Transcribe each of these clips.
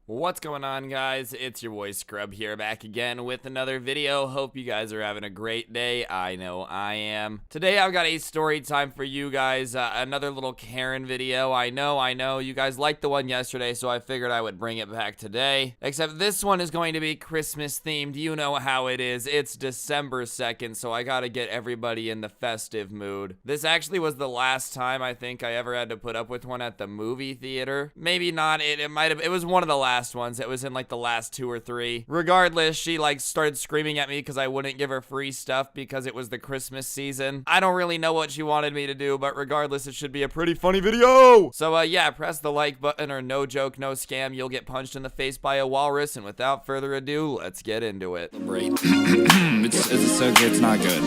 What's going on, guys? It's your boy Scrub here, back again with another video. Hope you guys are having a great day. I know I am. Today I've got a story time for you guys, another little Karen video. I know, you guys liked the one yesterday, so I figured I would bring it back today. Except this one is going to be Christmas themed. You know how it is. It's December 2nd, so I gotta get everybody in the festive mood. This actually was the last time I think I ever had to put up with one at the movie theater. Maybe not. It was one of the last ones. It was in like the last 2 or 3. Regardless, she like started screaming at me because I wouldn't give her free stuff because it was the Christmas season. I don't really know what she wanted me to do, but regardless, it should be a pretty funny video. So yeah, press the like button or no joke, no scam. You'll get punched in the face by a walrus. And without further ado, let's get into it. It's not good.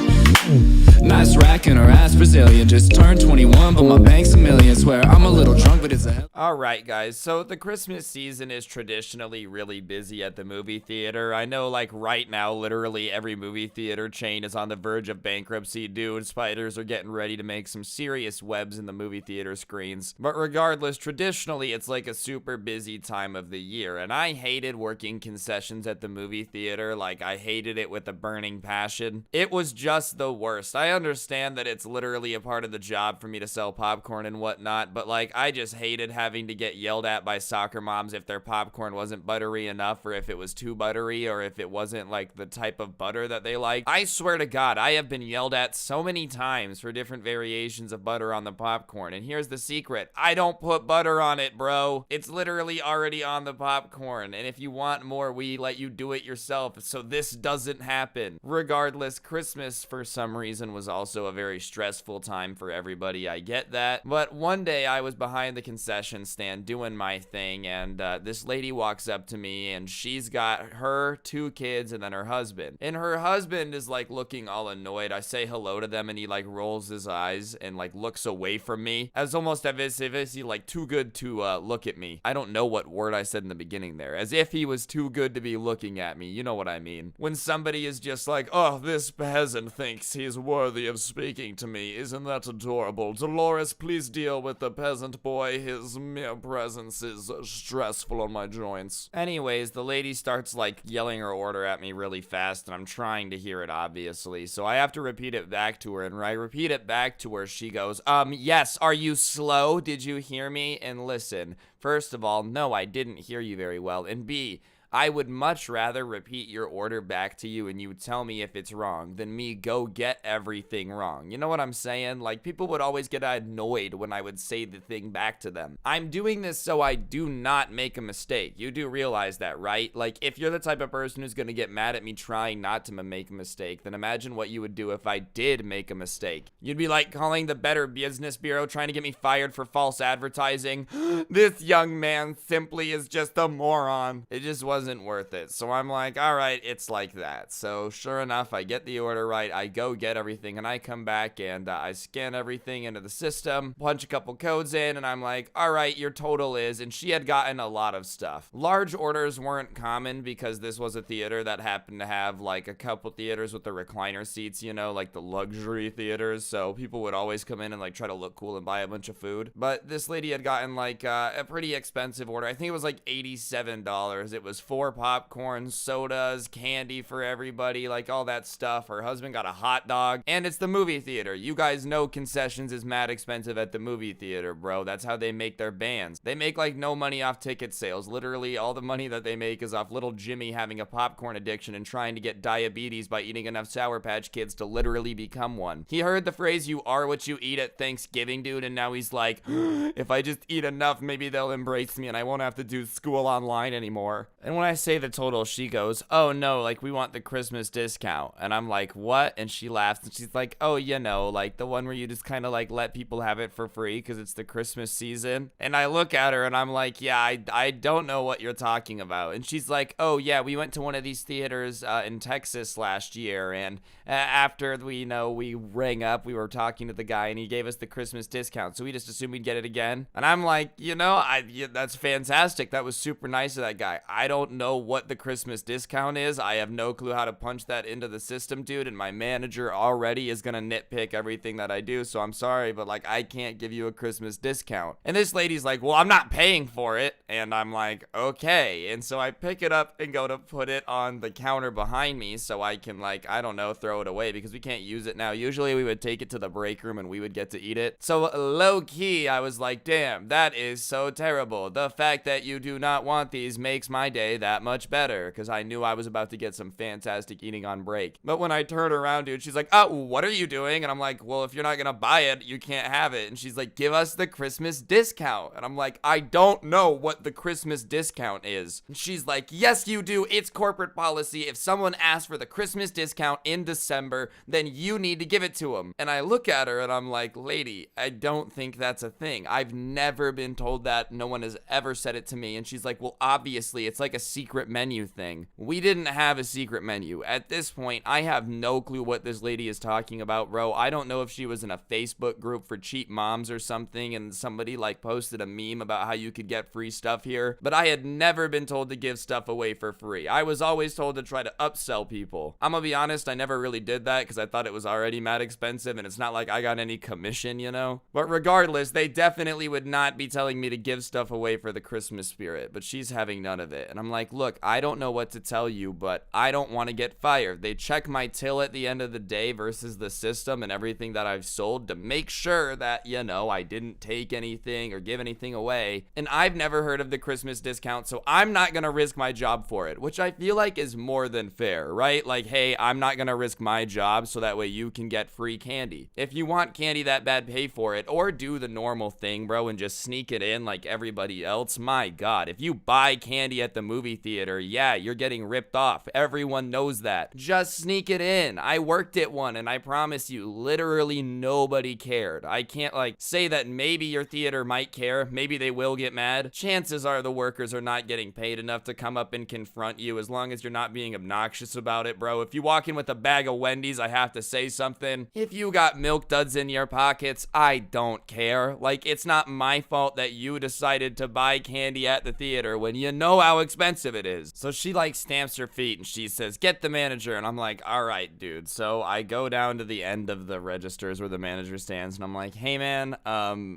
Nice rack in her ass Brazilian. Just turned 21, but my bank's a million. Swear I'm a little drunk, but it's a hell. Alright guys, so the Christmas season is traditionally really busy at the movie theater. I know like right now, literally every movie theater chain is on the verge of bankruptcy. Dude, spiders are getting ready to make some serious webs in the movie theater screens. But regardless, traditionally it's like a super busy time of the year. And I hated working concessions at the movie theater. Like I hated it with a burning passion. It was just the worst. I understand that it's literally a part of the job for me to sell popcorn and whatnot, but like I just hated having to get yelled at by soccer moms if their popcorn wasn't buttery enough, or if it was too buttery, or if it wasn't like the type of butter that they like. I swear to God, I have been yelled at so many times for different variations of butter on the popcorn. And here's the secret: I don't put butter on it, bro. It's literally already on the popcorn. And if you want more, we let you do it yourself, so this doesn't happen. Regardless, Christmas for some reason was also a very stressful time for everybody. I get that. But one day I was behind the concession stand doing my thing, and this lady walks up to me, and she's got her 2 kids and then her husband. And her husband is like looking all annoyed. I say hello to them, and he like rolls his eyes and like looks away from me, as almost as if he like too good to look at me. I don't know what word I said in the beginning there. As if he was too good to be looking at me. You know what I mean. When somebody is just like, oh, this peasant thinks he's worthy of speaking to me. Isn't that adorable? Dolores, please deal with the peasant boy. His mere presence is stressful on my joints. Anyways, the lady starts like yelling her order at me really fast, and I'm trying to hear it, obviously. So I have to repeat it back to her, and when I repeat it back to her, she goes, yes, are you slow? Did you hear me? And listen, first of all, no, I didn't hear you very well. And B, I would much rather repeat your order back to you and you tell me if it's wrong than me go get everything wrong. You know what I'm saying? Like, people would always get annoyed when I would say the thing back to them. I'm doing this so I do not make a mistake. You do realize that, right? Like, if you're the type of person who's gonna get mad at me trying not to make a mistake, then imagine what you would do if I did make a mistake. You'd be like calling the Better Business Bureau trying to get me fired for false advertising. This young man simply is just a moron. It just wasn't worth it. So I'm like, all right, it's like that. So sure enough, I get the order right. I go get everything, and I come back and I scan everything into the system, punch a couple codes in, and I'm like, all right, your total is, and she had gotten a lot of stuff. Large orders weren't common because this was a theater that happened to have like a couple theaters with the recliner seats, you know, like the luxury theaters. So people would always come in and like try to look cool and buy a bunch of food. But this lady had gotten like a pretty expensive order. I think it was like $87. It was 4 popcorn, sodas, candy for everybody, like all that stuff. Her husband got a hot dog, and it's the movie theater. You guys know concessions is mad expensive at the movie theater, bro. That's how they make their bands. They make like no money off ticket sales. Literally all the money that they make is off little Jimmy having a popcorn addiction and trying to get diabetes by eating enough Sour Patch Kids to literally become one. He heard the phrase, you are what you eat at Thanksgiving, dude, and now he's like, if I just eat enough, maybe they'll embrace me and I won't have to do school online anymore. And when I say the total, she goes, oh no, like we want the Christmas discount. And I'm like, what? And she laughs and she's like, oh, you know, like the one where you just kind of like let people have it for free because it's the Christmas season. And I look at her and I'm like, yeah, I don't know what you're talking about. And she's like, oh yeah, we went to one of these theaters in Texas last year, and after we rang up, we were talking to the guy and he gave us the Christmas discount, so we just assumed we'd get it again. And I'm like, that's fantastic. That was super nice of that guy. I don't don't know what the Christmas discount is. I have no clue how to punch that into the system, dude, and my manager already is gonna nitpick everything that I do, so I'm sorry, but like, I can't give you a Christmas discount. And this lady's like, well, I'm not paying for it. And I'm like, okay. And so I pick it up and go to put it on the counter behind me so I can, like, I don't know, throw it away because we can't use it now. Usually we would take it to the break room and we would get to eat it. So low key, I was like, damn, that is so terrible. The fact that you do not want these makes my day that much better, because I knew I was about to get some fantastic eating on break. But when I turn around, dude, she's like, oh, what are you doing? And I'm like, well, if you're not gonna buy it, you can't have it. And she's like, give us the Christmas discount. And I'm like, I don't know what the Christmas discount is. And she's like, yes, you do. It's corporate policy. If someone asks for the Christmas discount in December, then you need to give it to them. And I look at her and I'm like, lady, I don't think that's a thing. I've never been told that. No one has ever said it to me. And she's like, well, obviously, it's like a secret menu thing. We didn't have a secret menu. At this point, I have no clue what this lady is talking about, bro. I don't know if she was in a Facebook group for cheap moms or something and somebody like posted a meme about how you could get free stuff here, but I had never been told to give stuff away for free. I was always told to try to upsell people. I'm gonna be honest, I never really did that because I thought it was already mad expensive and it's not like I got any commission, you know? But regardless, they definitely would not be telling me to give stuff away for the Christmas spirit, but she's having none of it. And I'm like, look, I don't know what to tell you, but I don't want to get fired. They check my till at the end of the day versus the system and everything that I've sold to make sure that, you know, I didn't take anything or give anything away. And I've never heard of the Christmas discount, so I'm not gonna risk my job for it, which I feel like is more than fair, right? Like, hey, I'm not gonna risk my job so that way you can get free candy. If you want candy that bad, pay for it, or do the normal thing, bro, and just sneak it in like everybody else. My God, if you buy candy at the movie theater, yeah, you're getting ripped off. Everyone knows that. Just sneak it in. I worked at one, and I promise you, literally nobody cared. I can't, like, say that maybe your theater might care. Maybe they will get mad. Chances are the workers are not getting paid enough to come up and confront you, as long as you're not being obnoxious about it, bro. If you walk in with a bag of Wendy's, I have to say something. If you got milk duds in your pockets, I don't care. Like, it's not my fault that you decided to buy candy at the theater when you know how expensive it is. So she, like, stamps her feet and she says, get the manager. And I'm like, all right, dude. So I go down to the end of the registers where the manager stands and I'm like, hey, man, I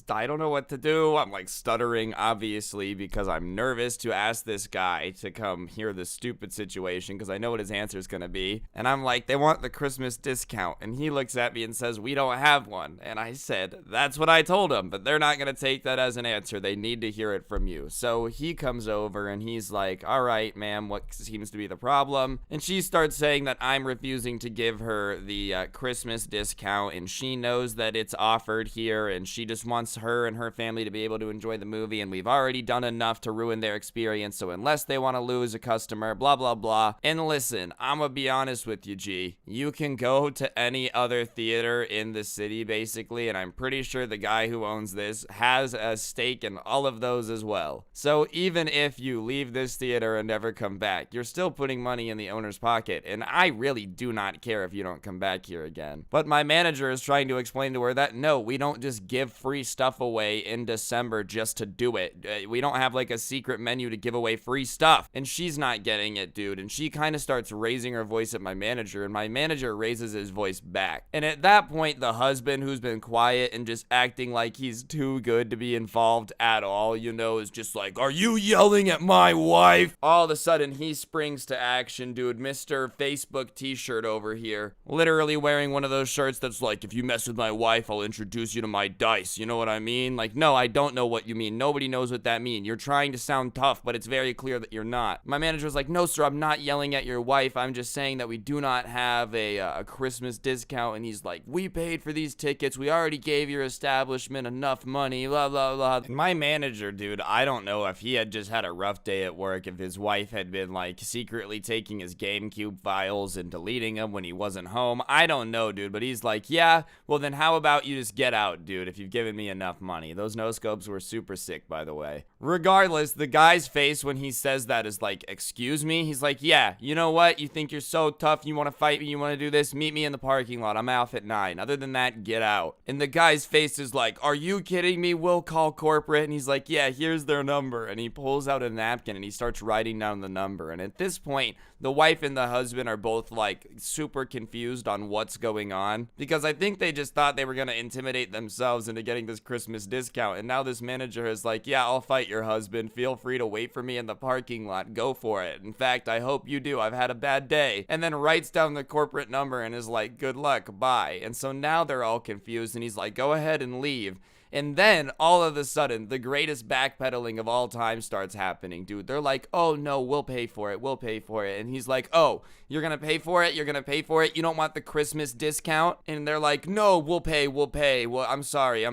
don't know what to do. I'm like stuttering, obviously, because I'm nervous to ask this guy to come hear this stupid situation because I know what his answer is going to be. And I'm like, they want the Christmas discount. And he looks at me and says, we don't have one. And I said, that's what I told him, but they're not going to take that as an answer. They need to hear it from you. So he comes over and he's like, all right, ma'am, what seems to be the problem? And she starts saying that I'm refusing to give her the Christmas discount, and she knows that it's offered here, and she just wants her and her family to be able to enjoy the movie, and we've already done enough to ruin their experience, so unless they want to lose a customer, blah, blah, blah. And listen, I'm gonna be honest with you, G. You can go to any other theater in the city, basically, and I'm pretty sure the guy who owns this has a stake in all of those as well. So even if you leave this theater and never come back, you're still putting money in the owner's pocket, and I really do not care if you don't come back here again. But my manager is trying to explain to her that no, we don't just give free stuff away in December just to do it. We don't have like a secret menu to give away free stuff. And she's not getting it, dude. And she kind of starts raising her voice at my manager, and my manager raises his voice back. And at that point, the husband, who's been quiet and just acting like he's too good to be involved at all, you know, is just like, are you yelling at my wife? All of a sudden, he springs to action, dude. Mr. Facebook t-shirt over here. Literally wearing one of those shirts that's like, if you mess with my wife, I'll introduce you to my dice. You know what I mean? Like, no, I don't know what you mean. Nobody knows what that means. You're trying to sound tough, but it's very clear that you're not. My manager was like, no, sir, I'm not yelling at your wife. I'm just saying that we do not have a Christmas discount. And he's like, we paid for these tickets. We already gave your establishment enough money, blah, blah, blah. And my manager, dude, I don't know if he had just had a rough day at work, if his wife had been like secretly taking his GameCube files and deleting them when he wasn't home. I don't know, dude, but he's like, yeah, well then how about you just get out, dude, if you've given me enough money. Those no-scopes were super sick, by the way. Regardless, the guy's face when he says that is like, excuse me? He's like, yeah, you know what? You think you're so tough, you want to fight me, you want to do this? Meet me in the parking lot. I'm off at 9. Other than that, get out. And the guy's face is like, are you kidding me? We'll call corporate. And he's like, yeah, here's their number. And he pulls pulls out a napkin and he starts writing down the number. And at this point, the wife and the husband are both like super confused on what's going on, because I think they just thought they were going to intimidate themselves into getting this Christmas discount. And now this manager is like, yeah, I'll fight your husband. Feel free to wait for me in the parking lot. Go for it. In fact, I hope you do. I've had a bad day. And then writes down the corporate number and is like, good luck. Bye. And so now they're all confused and he's like, go ahead and leave. And then, all of a sudden, the greatest backpedaling of all time starts happening, dude. They're like, oh, no, we'll pay for it. We'll pay for it. And he's like, oh, you're going to pay for it? You're going to pay for it? You don't want the Christmas discount? And they're like, no, we'll pay. We'll pay. Well, I'm sorry.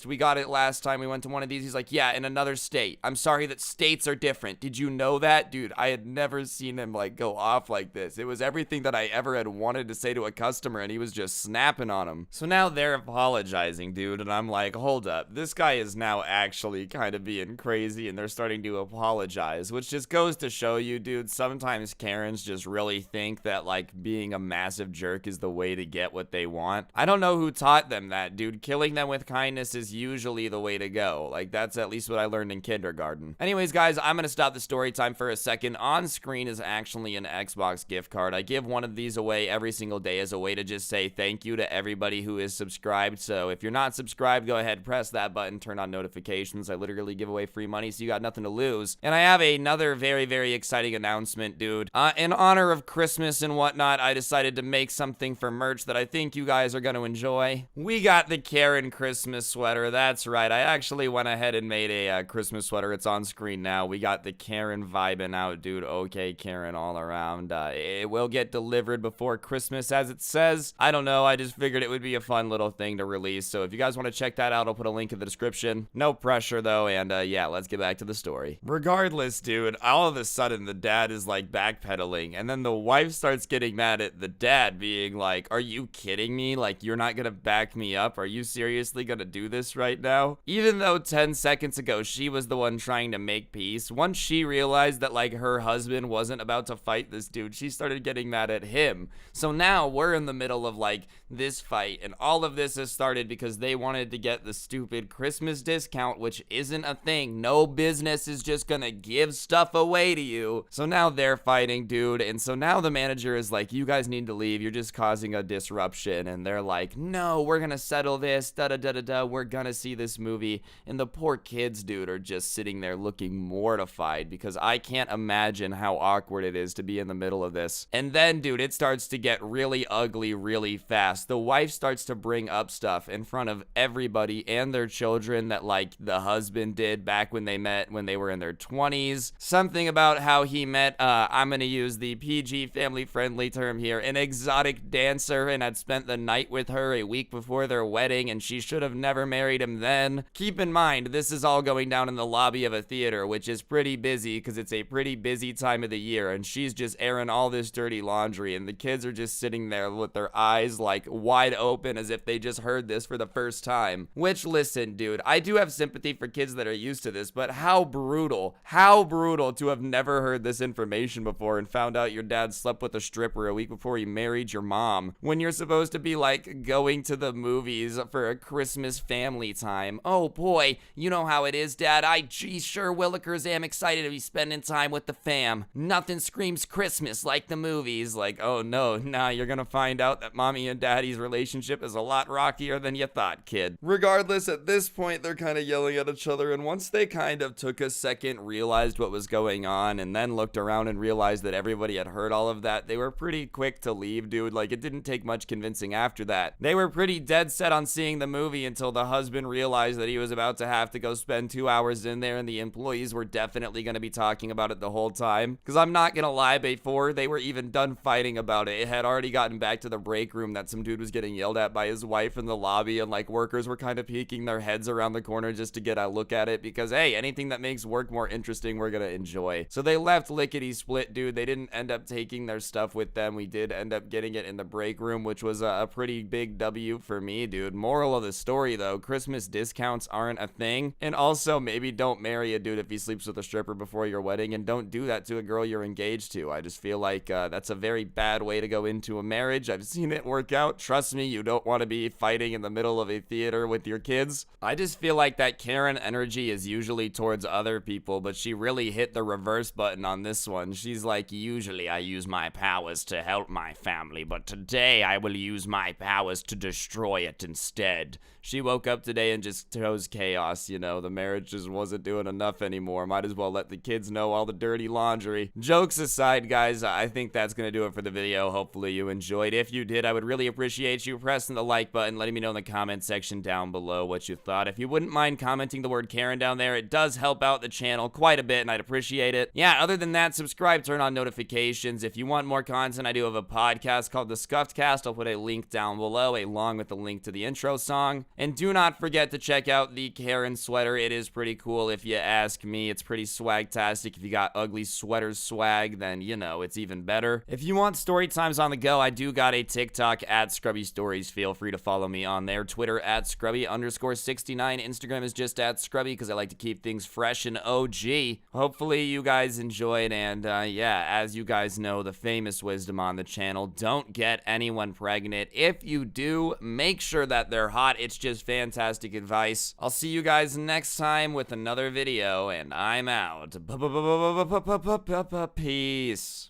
We got it last time we went to one of these. He's like, yeah, in another state. I'm sorry that states are different. Did you know that? Dude, I had never seen him, like, go off like this. It was everything that I ever had wanted to say to a customer, and he was just snapping on him. So now they're apologizing, dude, and I'm like, hold up, this guy is now actually kind of being crazy, and they're starting to apologize, which just goes to show you, dude, sometimes Karens just really think that, like, being a massive jerk is the way to get what they want. I don't know who taught them that, dude. Killing them with kindness is usually the way to go. Like, that's at least what I learned in kindergarten. Anyways, guys, I'm gonna stop the story time for a second. On screen is actually an Xbox gift card. I give one of these away every single day as a way to just say thank you to everybody who is subscribed. So if you're not subscribed, go ahead, press that button, turn on notifications. I literally give away free money, so you got nothing to lose. And I have another very, very exciting announcement, dude. In honor of Christmas and whatnot, I decided to make something for merch that I think you guys are going to enjoy. We got the Karen Christmas sweater. That's right. I actually went ahead and made a Christmas sweater. It's on screen now. We got the Karen vibing out, dude. Okay, Karen all around. It will get delivered before Christmas, as it says. I don't know. I just figured it would be a fun little thing to release. So if you guys want to check that out, I'll put a link in the description. No pressure, though. And yeah, let's get back to the story. Regardless, dude, all of a sudden, the dad is like backpedaling. And then the wife starts getting mad at the dad, being like, are you kidding me? Like, you're not going to back me up? Are you seriously going to do this right now? Even though 10 seconds ago, she was the one trying to make peace. Once she realized that, like, her husband wasn't about to fight this dude, she started getting mad at him. So now we're in the middle of, like, this fight. And all of this has started because they wanted to get the stupid Christmas discount, which isn't a thing. No business is just gonna give stuff away to you. So now they're fighting, dude. And so now the manager is like, you guys need to leave. You're just causing a disruption. And they're like, no, we're gonna settle this. Da-da-da-da-da. We're gonna see this movie. And the poor kids, dude, are just sitting there looking mortified because I can't imagine how awkward it is to be in the middle of this. And then, dude, it starts to get really ugly really fast. The wife starts to bring up stuff in front of everybody and their children that, like, the husband did back when they met when they were in their 20s. Something about how he met, I'm gonna use the PG family-friendly term here, an exotic dancer, and had spent the night with her a week before their wedding, and she should have never married him then. Keep in mind, this is all going down in the lobby of a theater, which is pretty busy because it's a pretty busy time of the year, and she's just airing all this dirty laundry, and the kids are just sitting there with their eyes, like, wide open as if they just heard this for the first time. Which, listen, dude, I do have sympathy for kids that are used to this, but how brutal to have never heard this information before and found out your dad slept with a stripper a week before he married your mom, when you're supposed to be, like, going to the movies for a Christmas family time. Oh boy, you know how it is, Dad. Gee, sure Willikers am excited to be spending time with the fam. Nothing screams Christmas like the movies. Like, oh no, nah, you're gonna find out that mommy and daddy's relationship is a lot rockier than you thought, kid. Regardless, at this point, they're kind of yelling at each other, and once they kind of took a second, realized what was going on, and then looked around and realized that everybody had heard all of that, they were pretty quick to leave, dude. Like, it didn't take much convincing after that. They were pretty dead set on seeing the movie until the husband realized that he was about to have to go spend 2 hours in there, and the employees were definitely going to be talking about it the whole time. Because I'm not going to lie, before they were even done fighting about it, it had already gotten back to the break room that some dude was getting yelled at by his wife in the lobby, and, like, workers were kind of peeking their heads around the corner just to get a look at it because, hey, anything that makes work more interesting, we're gonna enjoy. So they left lickety-split, dude. They didn't end up taking their stuff with them. We did end up getting it in the break room, which was a pretty big W for me, dude. Moral of the story, though, Christmas discounts aren't a thing. And also, maybe don't marry a dude if he sleeps with a stripper before your wedding, and don't do that to a girl you're engaged to. I just feel like that's a very bad way to go into a marriage. I've seen it work out. Trust me, you don't want to be fighting in the middle of a theater with your kids. I just feel like that Karen energy is usually towards other people, but she really hit the reverse button on this one. She's like, usually I use my powers to help my family, but today I will use my powers to destroy it instead. She woke up today and just chose chaos, you know, the marriage just wasn't doing enough anymore. Might as well let the kids know all the dirty laundry. Jokes aside, guys, I think that's gonna do it for the video. Hopefully you enjoyed. If you did, I would really appreciate you pressing the like button, letting me know in the comment section down below what you thought. If you wouldn't mind commenting the word Karen down there, it does help out the channel quite a bit, and I'd appreciate it. Yeah, other than that, subscribe, turn on notifications. If you want more content, I do have a podcast called The Scuffed Cast. I'll put a link down below, along with the link to the intro song. And do not forget to check out the Karen sweater. It is pretty cool if you ask me. It's pretty swag-tastic. If you got ugly sweaters swag, then, you know, it's even better. If you want story times on the go, I do got a TikTok at Scrubby Stories. Feel free to follow me on there. Twitter at Scrubby_69. Instagram is just at Scrubby because I like to keep things fresh and OG. Hopefully you guys enjoyed, and yeah, as you guys know, the famous wisdom on the channel, don't get anyone pregnant. If you do, make sure that they're hot. It's just fantastic advice. I'll see you guys next time with another video, and I'm out. Peace.